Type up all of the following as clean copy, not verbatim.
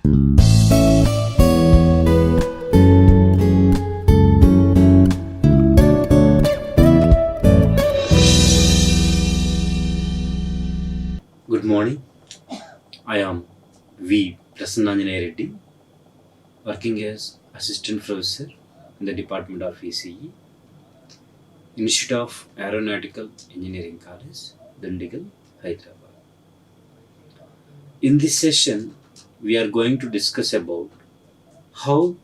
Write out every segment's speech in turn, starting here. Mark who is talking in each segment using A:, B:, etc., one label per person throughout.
A: Good morning. I am Prasannanjaneya Reddy, working as Assistant Professor in the Department of ECE, Institute of Aeronautical Engineering College, Dundigal, Hyderabad. In this session, we are going to discuss about how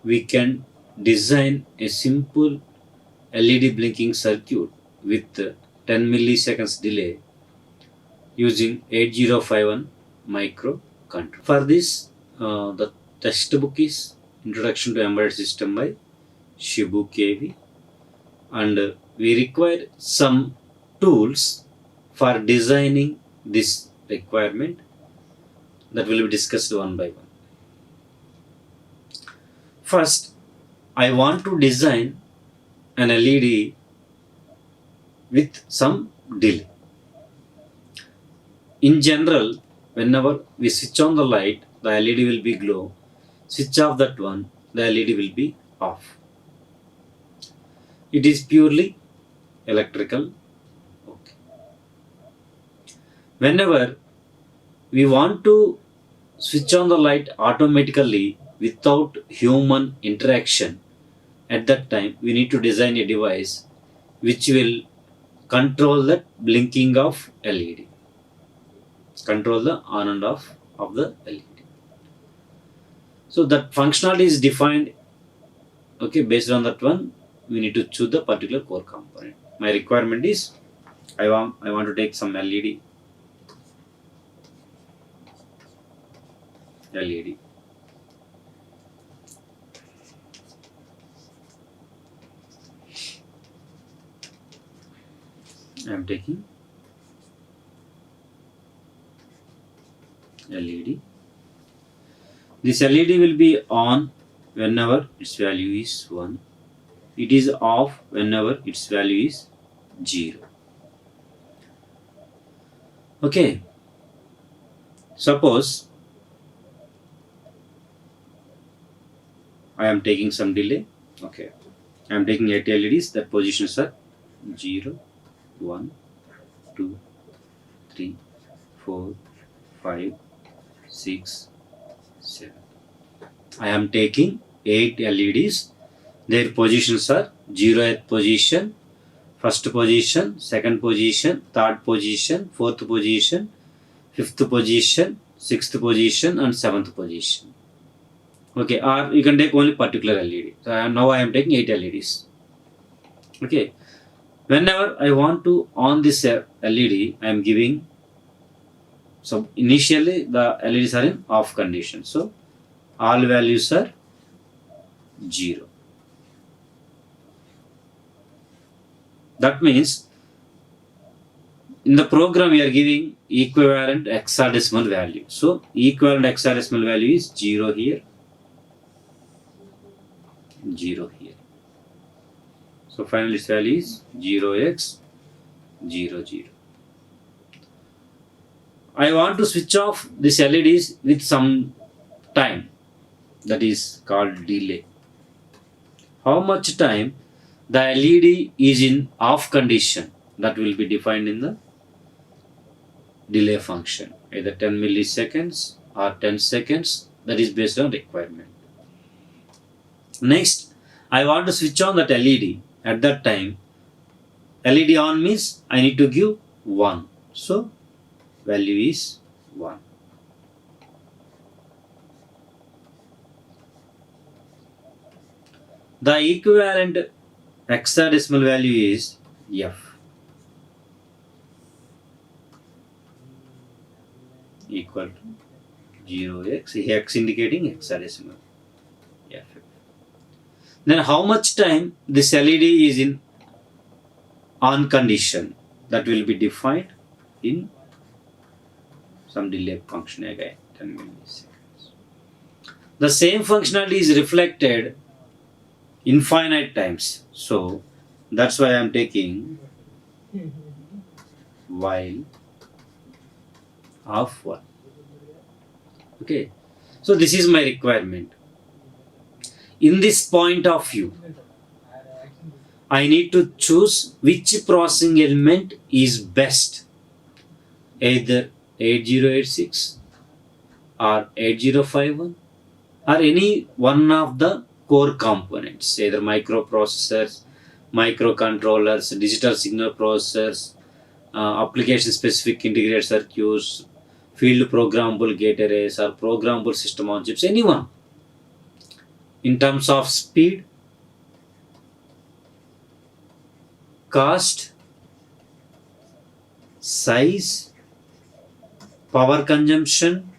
A: we can design a simple LED blinking circuit with 10 milliseconds delay using 8051 microcontroller. For this, the textbook is Introduction to Embedded System by Shibu KV, and we require some tools for designing this requirement that will be discussed one by one. First, I want to design an LED with some delay. In general, whenever we switch on the light, the LED will be glow. Switch off that one, the LED will be off. It is purely electrical. Okay. Whenever we want to switch on the light automatically without human interaction, at that time we need to design a device which will control the blinking of LED. Control the on and off of the LED. So that functionality is defined. Okay, based on that one, we need to choose the particular core component. My requirement is I want to take some LED. I am taking LED. This LED will be on whenever its value is 1. It is off whenever its value is 0. Okay. Suppose I am taking some delay. Okay. I am taking 8 LEDs. That positions are 0, 1, 2, 3, 4, 5, 6, 7. I am taking 8 LEDs. Their positions are 0th position, 1st position, 2nd position, 3rd position, 4th position, 5th position, 6th position, and 7th position. Okay, or you can take only particular LED. So now I am taking 8 LEDs. Okay, whenever I want to on this LED, I am giving. So initially the LEDs are in off condition. So all values are 0. That means in the program we are giving equivalent hexadecimal value. So equivalent hexadecimal value is 0 here, 0 here. So finally its value is 0x 0 0. I want to switch off this LEDs with some time, that is called delay. How much time the LED is in off condition, that will be defined in the delay function, either 10 milliseconds or 10 seconds, that is based on requirement. Next, I want to switch on that LED. At that time, LED on means I need to give 1. So value is 1. The equivalent hexadecimal value is F, equal to 0x, hex indicating hexadecimal F. Then how much time this LED is in on condition, that will be defined in some delay function again, 10 milliseconds. The same functionality is reflected infinite times. So that's why I am taking while of 1. Okay. So this is my requirement. In this point of view, I need to choose which processing element is best, either 8086 or 8051 or any one of the core components, either microprocessors, microcontrollers, digital signal processors, application specific integrated circuits, field programmable gate arrays, or programmable system on chips, anyone. In terms of speed, cost, size, power consumption,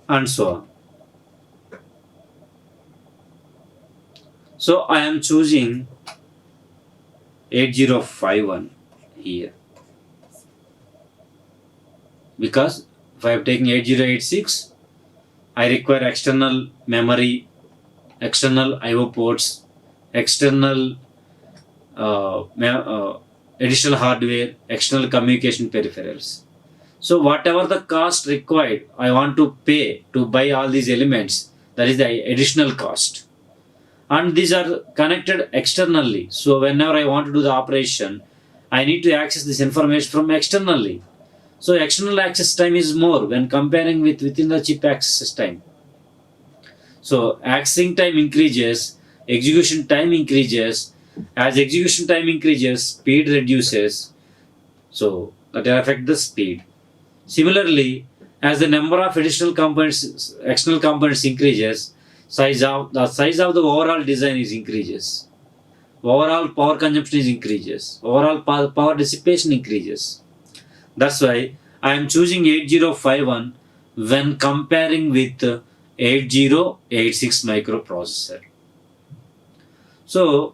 A: and so on. So I am choosing 8051 here, because if I am taking 8086, I require external memory, external I/O ports, external additional hardware, external communication peripherals. So whatever the cost required, I want to pay to buy all these elements. That is the additional cost. And these are connected externally. So whenever I want to do the operation, I need to access this information from externally. So external access time is more when comparing with within the chip access time. So accessing time increases, execution time increases. As execution time increases, speed reduces. So that will affect the speed. Similarly, as the number of additional components, external components increases, the size of the overall design is increases. Overall power consumption is increases. Overall power dissipation increases. That's why I am choosing 8051 when comparing with 8086 microprocessor. So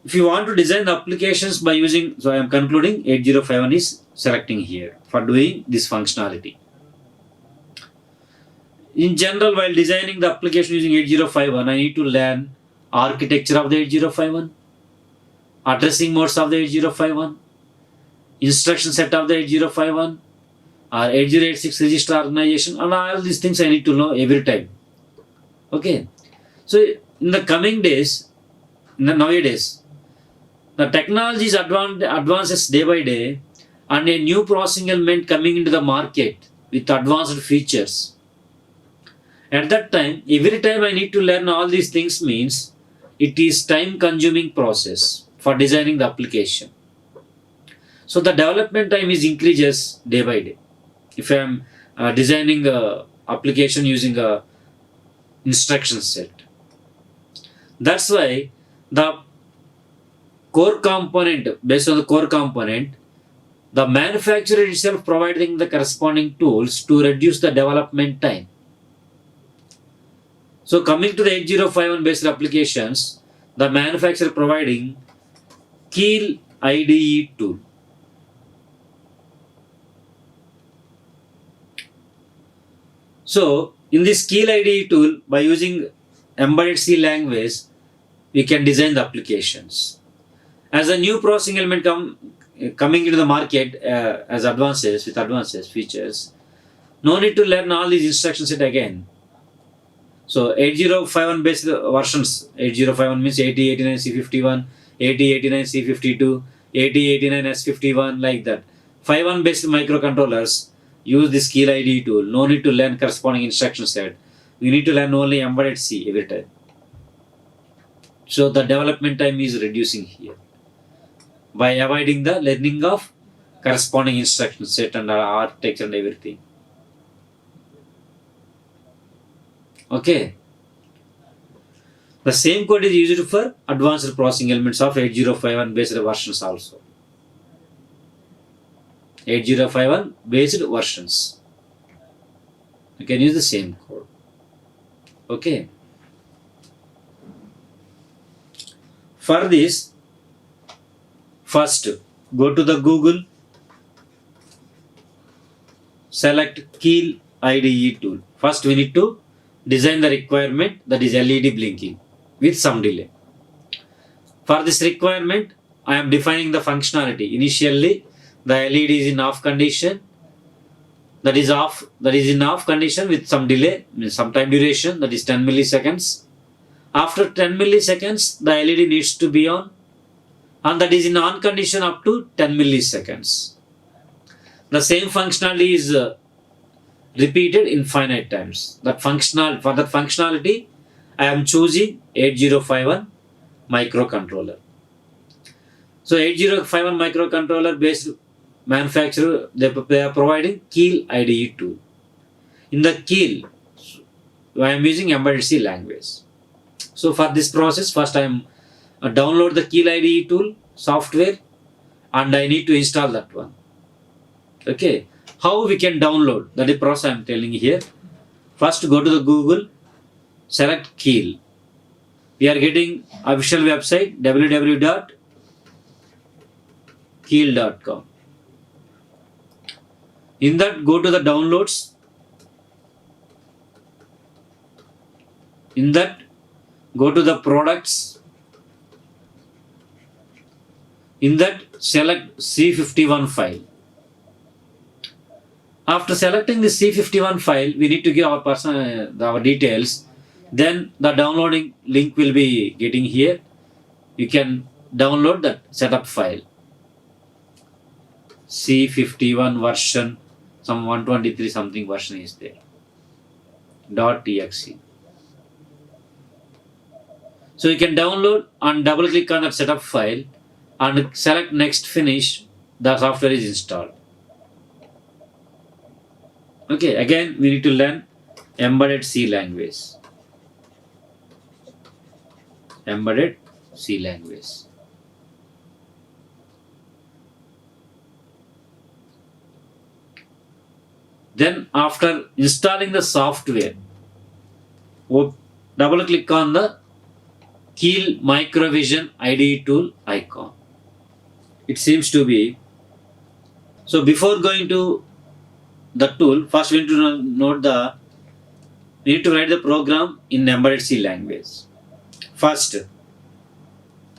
A: if you want to design the applications by using, so I am concluding 8051 is selecting here for doing this functionality. In general, while designing the application using 8051, I need to learn architecture of the 8051, addressing modes of the 8051, instruction set of the 8051, or 8086 register organization, and all these things I need to know every time. Okay. So in the coming days, nowadays, the technology is advances day by day, and a new processing element coming into the market with advanced features. At that time, every time I need to learn all these things means it is time consuming process for designing the application. So the development time is increases day by day. If I am designing a application using a instruction set. That's why the core component, based on the core component, the manufacturer itself providing the corresponding tools to reduce the development time. So coming to the 8051 based applications, the manufacturer providing Keel IDE tool. So in this Keel IDE tool, by using embedded C language, we can design the applications. As a new processing element coming into the market as advances features, no need to learn all these instruction set again. So 8051 based versions, 8051 means 8089C51, 8089C52, 8089S51, like that. 51 based microcontrollers use this Keel IDE tool. No need to learn corresponding instruction set. We need to learn only embedded C every time. So the development time is reducing here by avoiding the learning of corresponding instruction set and architecture and everything. Okay. The same code is used for advanced processing elements of 8051 based versions also. 8051 based versions. You can use the same code. Okay. For this, first go to the Google, select Keel IDE tool. First we need to design the requirement, that is LED blinking with some delay. For this requirement, I am defining the functionality. Initially, the LED is in off condition, that is in off condition with some delay, means some time duration, that is 10 milliseconds. After 10 milliseconds, the LED needs to be on, and that is in on condition up to 10 milliseconds. The same functionality is repeated infinite times. For that functionality, I am choosing 8051 microcontroller. So 8051 microcontroller based manufacturer, they are providing Keel IDE tool. In the Keel, I am using embedded C language. So for this process, first I am download the Keel IDE tool software, and I need to install that one. Okay, how we can download, that is process I am telling here. First go to the Google, select Keel. We are getting official website www.keel.com. In that, go to the downloads. In that, go to the products. In that, select C51 file. After selecting the C51 file, we need to give our details. Then the downloading link will be getting here. You can download that setup file. C51 version, some 123 something version is there. .exe. So you can download and double click on that setup file and select next finish. The software is installed. Okay, again we need to learn embedded C language. Embedded C language. Then after installing the software, double click on the Keel Microvision IDE tool icon. It seems to be. So before going to the tool, first we need to we need to write the program in embedded C language. First,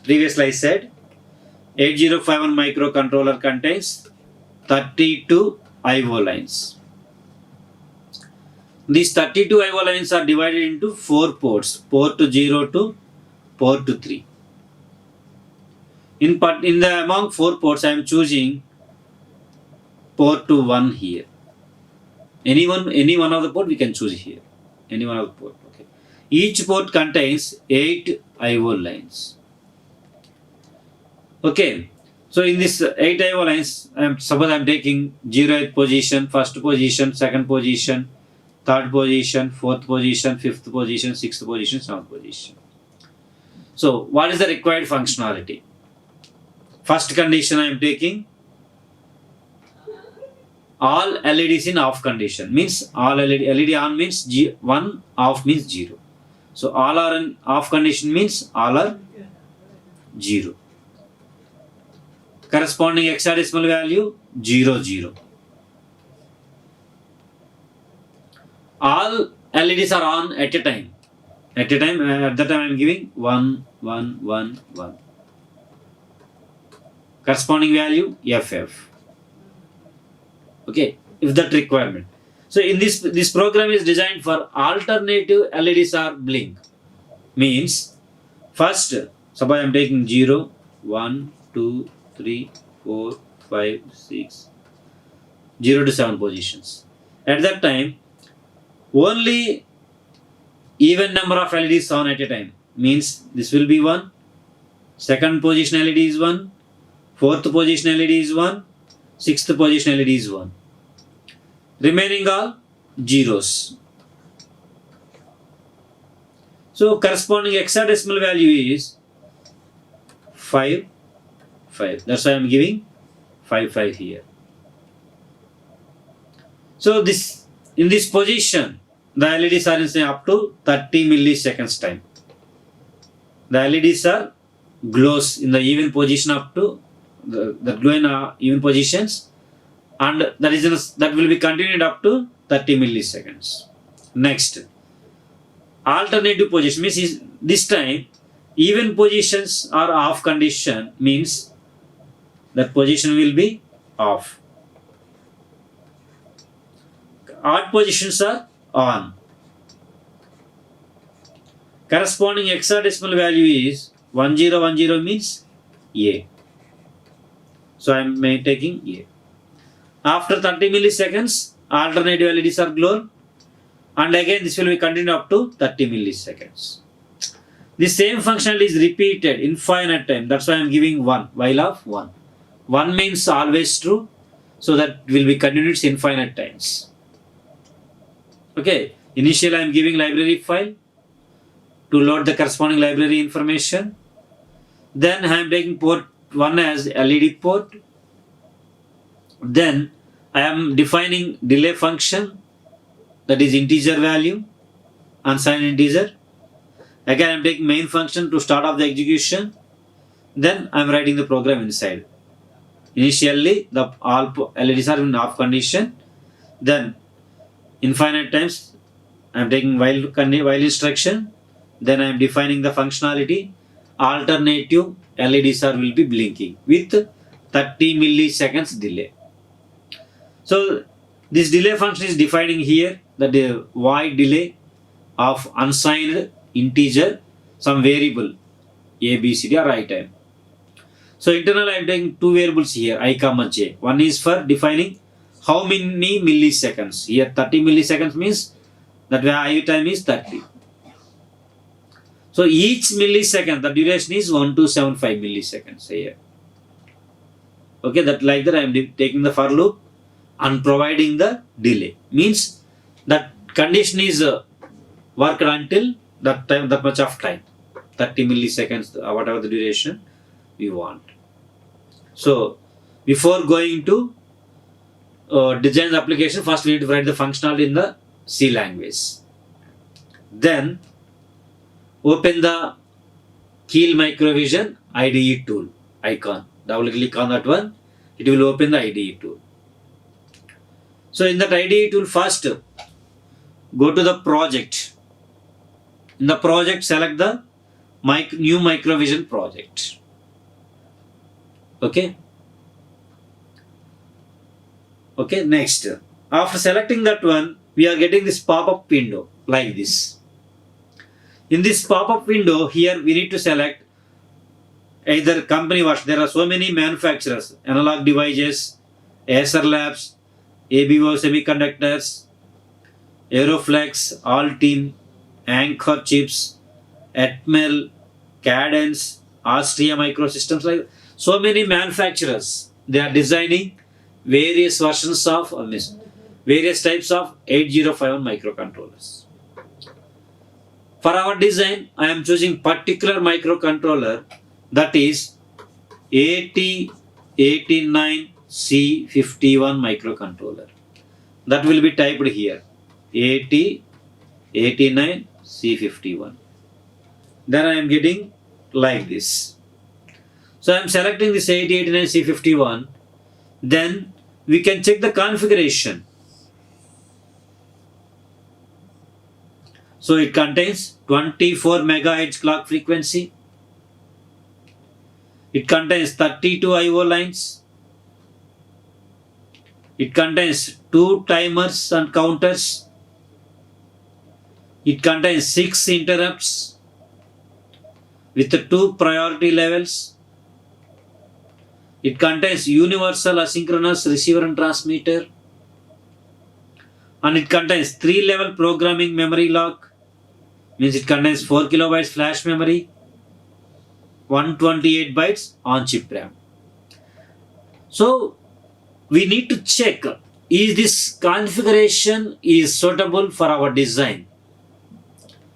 A: previously I said 8051 microcontroller contains 32 IO lines. These 32 IO lines are divided into 4 ports, port 0 to port 3. Among 4 ports, I am choosing port 1 here. Any one of the port we can choose here. Any one of the port. Okay. Each port contains 8 IO lines. Okay. So in this 8 IO lines, suppose I am taking 0th position, 1st position, 2nd position, 3rd position, 4th position, 5th position, 6th position, 7th position. So what is the required functionality? First condition I am taking all LEDs in off condition, means all LED on means 1, off means 0. So all are in off condition means all are 0. Corresponding hexadecimal value 0, 0. All LEDs are on at a time. At that time I am giving 1, 1, 1, 1. Corresponding value FF. Okay, if that requirement. So in this program is designed for alternative LEDs are blink. Means first, suppose I am taking 0, 1, 2, 3, 4, 5, 6, 0 to 7 positions. At that time, only even number of LEDs on at a time. Means this will be 1, 2nd position LED is 1, 4th position LED is 1, 6th position LED is 1. Remaining all zeros. So corresponding hexadecimal value is 5, 5. That's why I am giving 5, 5 here. So in this position, the LEDs are in up to 30 milliseconds time. The LEDs are glows in the even position up to the glow in even positions, and that will be continued up to 30 milliseconds. Next, alternative position means this time even positions are off condition, means that position will be off. Odd positions are on. Corresponding hexadecimal value is 1010 means A. So I am taking A. After 30 milliseconds, alternative LEDs are glowed, and again this will be continued up to 30 milliseconds. The same functionality is repeated infinite time. That's why I am giving 1, while of 1. 1 means always true, so that will be continued infinite times. Okay, initially I am giving library file to load the corresponding library information. Then I am taking port 1 as LED port. Then I am defining delay function, that is integer value, unsigned integer. Again I am taking main function to start off the execution. Then I am writing the program inside. Initially the all LEDs are in off condition. Then infinite times I am taking while instruction. Then I am defining the functionality. Alternative LEDs will be blinking with 30 milliseconds delay. So this delay function is defining here that the void delay of unsigned integer, some variable A, B, C, D or I time. So internally I am taking two variables here, I, j. One is for defining how many milliseconds. Here 30 milliseconds means that where I time is 30. So each millisecond, the duration is 1275 milliseconds here. Okay, that like that I am taking the for loop and providing the delay. Means that condition is worked until that time, that much of time, 30 milliseconds, whatever the duration we want. So before going to design the application, first we need to write the functionality in the C language. Then open the Keel Microvision IDE tool icon. Double click on that one. It will open the IDE tool. So in that IDE tool, first go to the project. In the project, select the new Microvision project. Okay. Okay, next. After selecting that one, we are getting this pop-up window like this. In this pop-up window, here we need to select either company what. There are so many manufacturers, Analog Devices, Acer Labs, ABO Semiconductors, Aeroflex, Alteam, Anchor Chips, Atmel, Cadence, Austria Microsystems, like so many manufacturers. They are designing various versions of various types of 8051 microcontrollers. For our design, I am choosing particular microcontroller, that is AT89C51 microcontroller. That will be typed here, AT89C51. Then I am getting like this. So I am selecting this AT89C51. Then we can check the configuration. So it contains 24 MHz clock frequency. It contains 32 I/O lines. It contains 2 timers and counters. It contains 6 interrupts with 2 priority levels. It contains universal asynchronous receiver and transmitter. And it contains 3-level programming memory lock. Means it contains 4 kilobytes flash memory, 128 bytes on chip RAM. So we need to check, is this configuration is suitable for our design.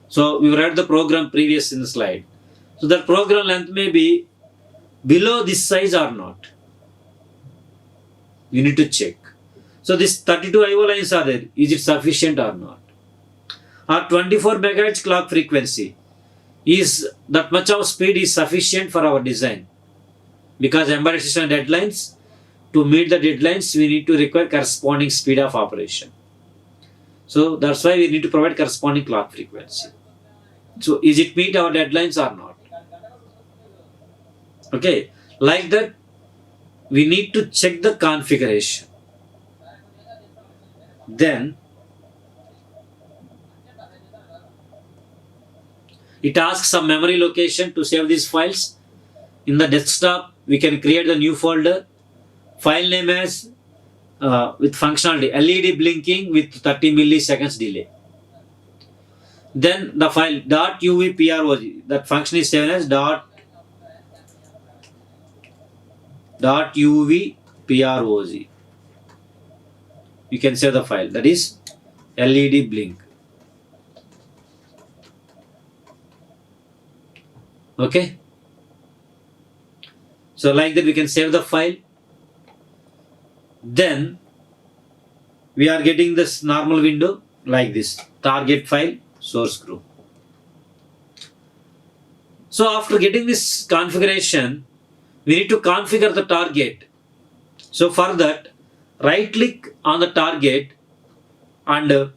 A: So we read the program previous in the slide. So that program length may be below this size or not. You need to check. So this 32 I/O lines are there. Is it sufficient or not? Or 24 MHz clock frequency. Is that much of speed is sufficient for our design? Because embedded system deadlines, to meet the deadlines, we need to require corresponding speed of operation. So that's why we need to provide corresponding clock frequency. So is it meet our deadlines or not? Okay, like that we need to check the configuration. Then it asks some memory location to save these files. In the desktop, we can create the new folder. File name as with functionality LED blinking with 30 milliseconds delay. Then the file .uvproj, that function is saved as .uvproj. You can save the file, that is LED blink. Okay. So like that we can save the file. Then we are getting this normal window like this, target file, source group. So after getting this configuration, we need to configure the target. So for that, right click on the target and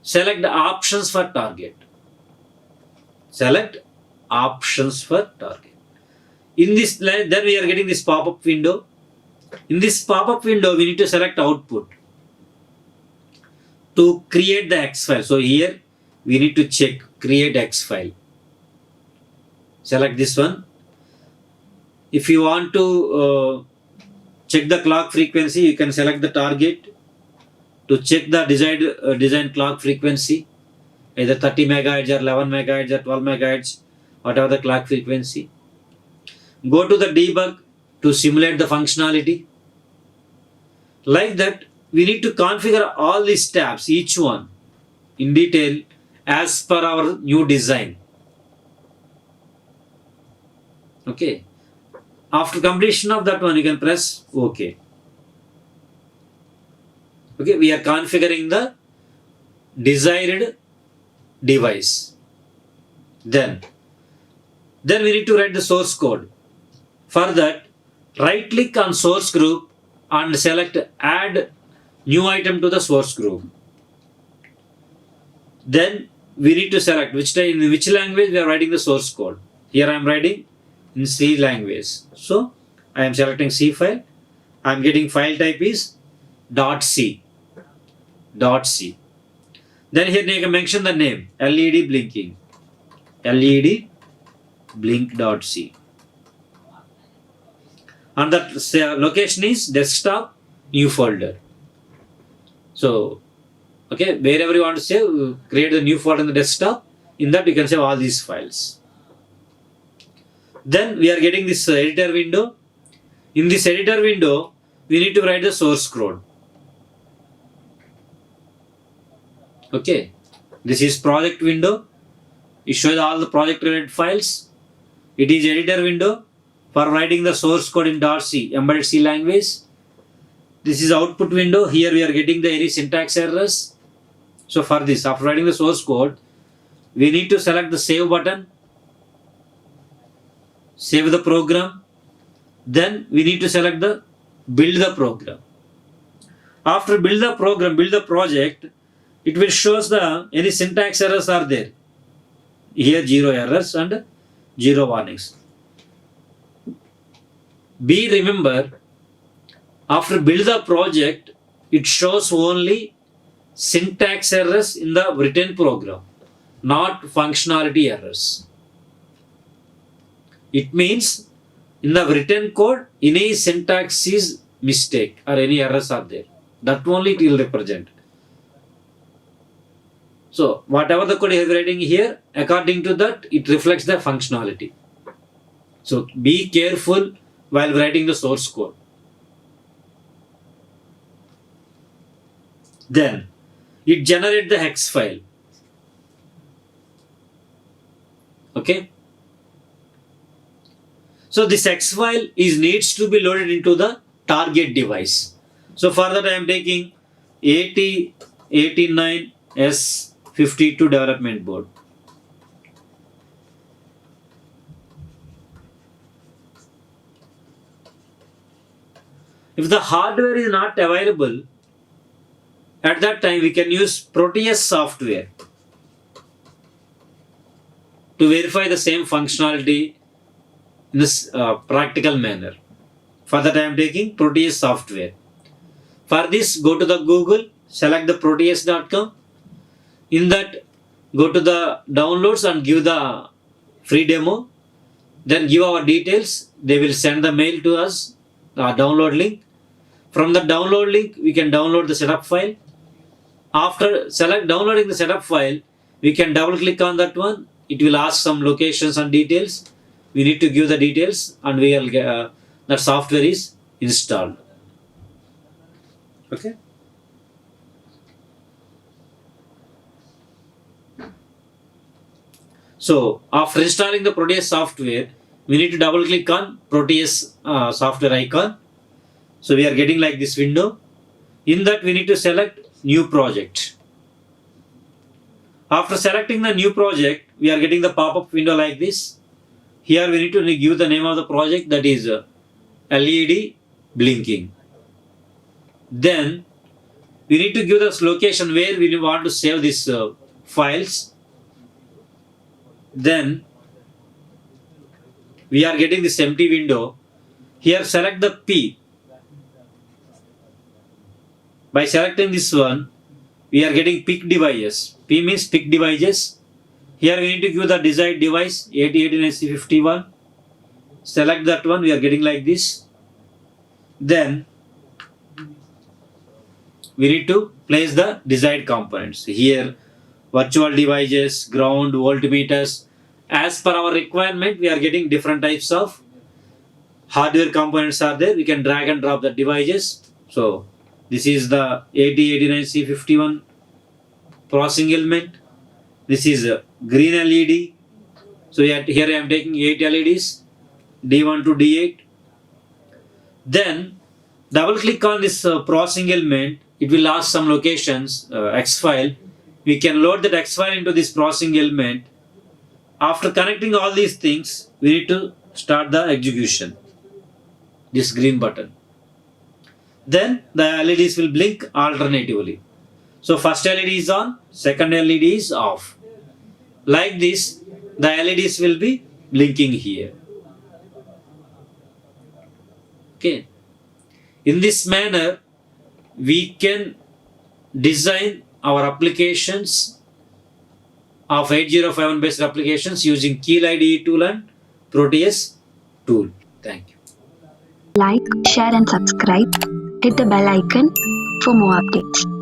A: select the options for target. Select options for target. In this, then we are getting this pop-up window. In this pop-up window, we need to select output to create the X file. So here we need to check create X file. Select this one. If you want to check the clock frequency, you can select the target to check the desired clock frequency, either 30 MHz or 11 MHz or 12 MHz, whatever the clock frequency. Go to the debug to simulate the functionality. Like that, we need to configure all these tabs, each one in detail as per our new design. Okay. After completion of that one, you can press OK. Okay, we are configuring the desired device. Then we need to write the source code. For that, right click on source group and select add new item to the source group. Then we need to select in which language we are writing the source code. Here I am writing in C language. So I am selecting C file. I am getting file type is .c. Then here you can mention the name LED blinking. LED blink.c. And that location is desktop new folder. So okay, wherever you want to save, create the new folder in the desktop. In that you can save all these files. Then we are getting this editor window. In this editor window, we need to write the source code. Okay, this is project window. It shows all the project related files. It is editor window for writing the source code in .c, embedded C language. This is output window. Here we are getting the any syntax errors. So for this, after writing the source code, we need to select the save button. Save the program. Then we need to select the build the program. After build the program, build the project, it will show us the any syntax errors are there. Here 0 errors and 0 warnings. Remember, after build the project, it shows only syntax errors in the written program, not functionality errors. It means in the written code, any syntax is mistake or any errors are there. That only it will represent. So whatever the code you are writing here, according to that, it reflects the functionality. So be careful while writing the source code. Then it generates the hex file. Okay. So this hex file needs to be loaded into the target device. So for that I am taking 8089S52 development board. If the hardware is not available, at that time we can use Proteus software to verify the same functionality in this practical manner. For that I am taking Proteus software. For this, go to the Google, select the proteus.com. In that, go to the downloads and give the free demo. Then give our details. They will send the mail to us, download link. From the download link, we can download the setup file. After downloading the setup file, we can double click on that one. It will ask some locations and details. We need to give the details and we will get, that software is installed. Okay. So after installing the Proteus software, we need to double click on Proteus software icon. So we are getting like this window. In that we need to select new project. After selecting the new project, we are getting the pop-up window like this. Here we need to give the name of the project, that is LED blinking. Then we need to give this location where we want to save these files. Then we are getting this empty window. Here select the P. By selecting this one, we are getting pick devices. P means pick devices. Here we need to give the desired device 8089C51. Select that one. We are getting like this. Then we need to place the desired components. Here virtual devices, ground, voltmeters. As per our requirement, we are getting different types of hardware components are there. We can drag and drop the devices. So this is the 8089C51 processing element. This is a green LED. So here I am taking 8 LEDs, D1 to D8. Then double click on this processing element. It will ask some locations, X file. We can load that X file into this processing element. After connecting all these things, we need to start the execution. This green button. Then the LEDs will blink alternatively. So first LED is on, second LED is off. Like this, the LEDs will be blinking here. Okay. In this manner, we can design our applications of 8051 based applications using Keel IDE tool and Proteus tool. Thank you.
B: Like, share and subscribe. Hit the bell icon for more updates.